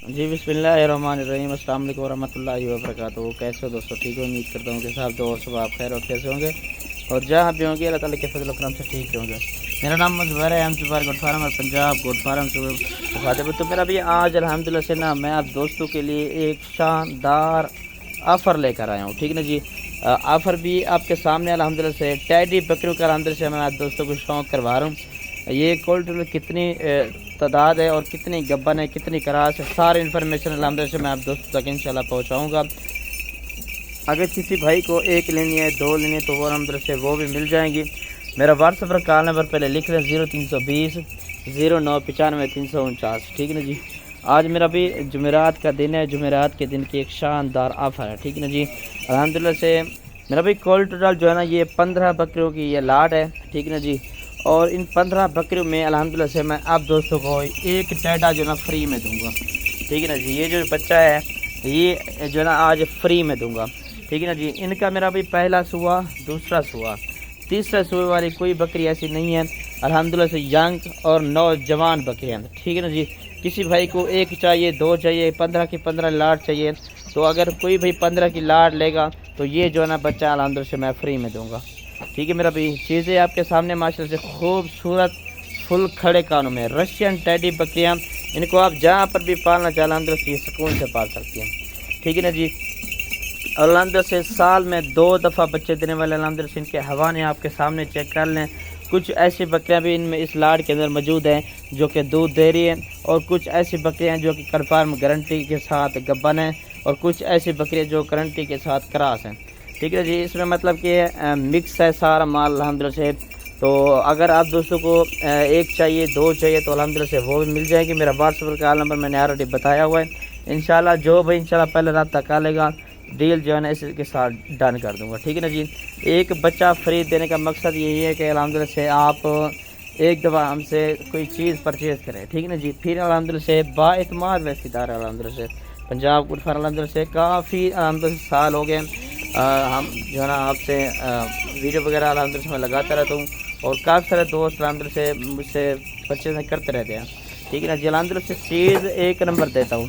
जी बिस्मिल्लाहिर्रहमानिर्रहीम, अस्सलाम वालेकुम रहमतुल्लाहि व बरकातहू। कैसे हो दोस्तों? ठीक हो? उम्मीद करता हूँ कि साहब तो सब आप खैर और कैसे होंगे और जहाँ भी होंगे अल्लाह ताला के फजल करम से ठीक होंगे। मेरा नाम ज़ुबैर है, हम ज़ुबैर गोट फार्म और पंजाब गोट फार्म से खाते। तो मेरा भी आज अल्हम्दुलिल्लाह से ना मैं आप दोस्तों के लिए एक शानदार ऑफ़र लेकर आया हूँ। ठीक ना जी। ऑफ़र भी आपके सामने अल्हम्दुलिल्लाह से टैडी बकरियों का अल्हम्दुलिल्लाह से मैं आप दोस्तों को शौक़ करवा रहा हूँ। ये कोल्ड में कितनी तादाद है और कितनी गब्बन है, कितनी करास है, सारी इन्फॉर्मेशन अल्हम्दुलिल्लाह से मैं आप दोस्तों तक इंशाल्लाह पहुँचाऊँगा। अगर किसी भाई को एक लेनी है, दो लेनी है तो वो अल्हम्दुलिल्लाह से वो भी मिल जाएंगी। मेरा व्हाट्सएप पर कॉल नंबर पहले लिख लें 0320 0995 349। ठीक है ना जी। आज मेरा भी जुमेरात का दिन है, जुमेरात के दिन की एक शानदार ऑफ़र है। ठीक है ना जी। अल्हम्दुलिल्लाह से मेरा भी कॉल टोटल जो है ना ये 15 बकरियों की ये लाट है। ठीक है ना जी। और इन 15 बकरियों में अल्हम्दुलिल्लाह से मैं आप दोस्तों को एक टैडा जो ना फ्री में दूंगा। ठीक है ना जी। ये जो बच्चा है ये जो ना आज फ्री में दूंगा। ठीक है ना जी। इनका मेरा भी पहला सुआ, दूसरा सुआ, तीसरा सुए वाली कोई बकरी ऐसी नहीं है। अल्हम्दुलिल्लाह से यंग और नौजवान बकरियाँ हैं। ठीक है ना जी। किसी भाई को एक चाहिए, दो चाहिए, 15 की 15 लाट चाहिए तो अगर कोई भाई 15 की लाट लेगा तो ये जो है ना बच्चा अल्हम्दुलिल्लाह से मैं फ्री में दूंगा। ठीक है मेरा भी चीज़ें आपके सामने माशाल्लाह से खूबसूरत फुल खड़े कानों में रशियन टैडी बकरियाँ। इनको आप जहाँ पर भी पालना चाहें अल्हम्दुलिल्लाह से सुकून से पाल सकती हैं। ठीक है ना जी। अल्हम्दुलिल्लाह से साल में 2 दफ़ा बच्चे देने वाले अल्हम्दुलिल्लाह से इनके हवाने आपके सामने चेक कर लें। कुछ ऐसी बकरियाँ भी इनमें इस लाड के अंदर मौजूद हैं जो कि दूध दे रही हैं और कुछ ऐसी बकरियाँ जो कि कन्फर्म गारंटी के साथ गब्बन हैं और कुछ ऐसी बकरियाँ जो गारंटी के साथ क्रास हैं। ठीक है जी। इसमें मतलब कि मिक्स है सारा माल अल्हम्दुलिल्लाह से। तो अगर आप दोस्तों को एक चाहिए, दो चाहिए तो अल्हम्दुलिल्लाह से वो भी मिल जाएगी। मेरा व्हाट्सएप का नंबर मैंने ऑलरेडी बताया हुआ है। इंशाल्लाह जो भी इंशाल्लाह पहले रात तक आ लेगा डील जो है ना इसके साथ डन कर दूंगा। ठीक है ना जी। एक बच्चा फ्री देने का मकसद यही है कि अल्हम्दुलिल्लाह से आप एक दफ़ा हमसे कोई चीज़ परचेज़ करें। ठीक है ना जी। फिर अल्हम्दुलिल्लाह से बाएतमाद वैसीदार है अल्हम्दुलिल्लाह से पंजाब गुड फार्म अल्हम्दुलिल्लाह से काफ़ी अल्हम्दुलिल्लाह साल हो गए हम जो है ना आपसे वीडियो वगैरह अल्हम्दुलिल्लाह से मैं लगाता रहता हूँ और काफ़ी सारे दोस्त अल्हम्दुलिल्लाह से मुझसे परचेज़ करते रहते हैं। ठीक है ना जी। अल्हम्दुलिल्लाह से चीज़ एक नंबर देता हूँ,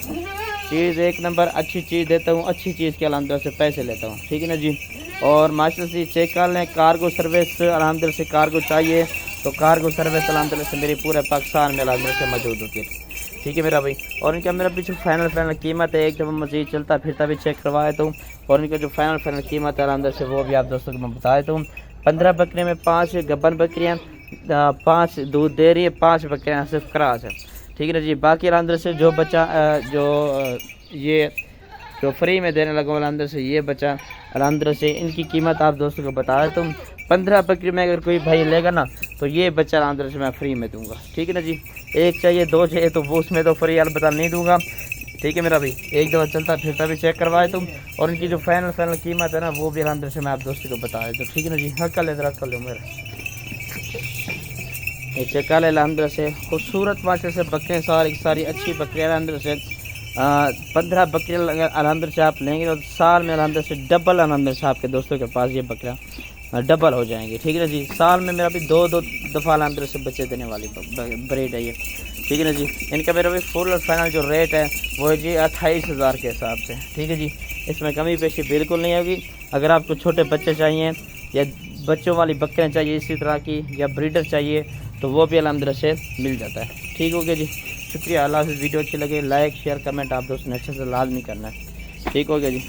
चीज़ एक नंबर अच्छी चीज़ देता हूँ, अच्छी चीज़ के अल्हम्दुलिल्लाह से पैसे लेता हूँ। ठीक है ना जी। और माशाल्लाह से चेक कर लें कार्गो सर्विस अल्हम्दुलिल्लाह से कार्गो चाहिए तो कार्गो सर्विस अल्हम्दुलिल्लाह से मेरी पूरे पाकिस्तान में अल्हम्दुलिल्लाह से मौजूद होती है। ठीक है मेरा भाई। और इनका मेरा पीछे फाइनल कीमत है, एक दफ़ा मज़ीद चलता फिरता भी चेक करवा देता हूँ और इनका जो फाइनल कीमत है अल्हम्दुलिल्लाह से वो भी आप दोस्तों को मैं बता देता हूँ। 15 बकरियों में 5 गब्बन बकरियाँ, 5 दूध दे रही है, 5 बकरियाँ सिर्फ क्रास है। ठीक है ना जी। बाकी अल्हम्दुलिल्लाह से जो बच्चा ये जो फ्री में देने लगा अल्हम्दुलिल्लाह से ये बच्चा अल्हम्दुलिल्लाह से इनकी कीमत आप दोस्तों को बता देता हूँ। 15 बकरी में अगर कोई भाई लेगा ना तो ये बच्चा अल्हम्दुलिल्लाह से मैं फ्री में दूंगा। ठीक है ना जी। एक चाहिए, दो चाहिए तो वो उसमें तो फ्री अलबत्ता नहीं दूंगा। ठीक है मेरा भाई। एक दफ़ा चलता फिरता भी चेक करवाए तुम और इनकी जो फाइनल कीमत है ना वो भी अल्हम्दुलिल्लाह से मैं आप दोस्तों को बता देता हूँ। ठीक है ना जी। हाँ कल इधर कर लो मेरा ये चेक कर ले अल्हम्दुलिल्लाह से खूबसूरत माशा से बकरियाँ सारी सारी अच्छी बकरियाँ अल्हम्दुलिल्लाह से 15 बकरियाँ अल्हम्दुलिल्लाह से आप लेंगे तो साल में अल्हम्दुलिल्लाह से डबल अल्हम्दुलिल्लाह से आपके दोस्तों के पास ये बकरियाँ डबल हो जाएंगी। ठीक है ना जी। साल में मेरा भी दो दफ़ा अल्हम्दुलिल्लाह से बच्चे देने वाली ब्रीड है ये। ठीक है ना जी। इनका मेरा भी फुल और फाइनल जो रेट है वो है जी 28,000 के हिसाब से। ठीक है जी। इसमें कमी पेशी बिल्कुल नहीं होगी। अगर आपको छोटे बच्चे चाहिए या बच्चों वाली बकरियाँ चाहिए इसी तरह की या ब्रीडर चाहिए तो वो भी अल्हम्दुलिल्लाह से मिल जाता है। ठीक हो गया जी। शुक्रिया। अल्लाह हाफ़िज़। वीडियो अच्छी लगे लाइक शेयर कमेंट आप दोस्तों ने अच्छे से लाजमी करना है। ठीक हो गया जी।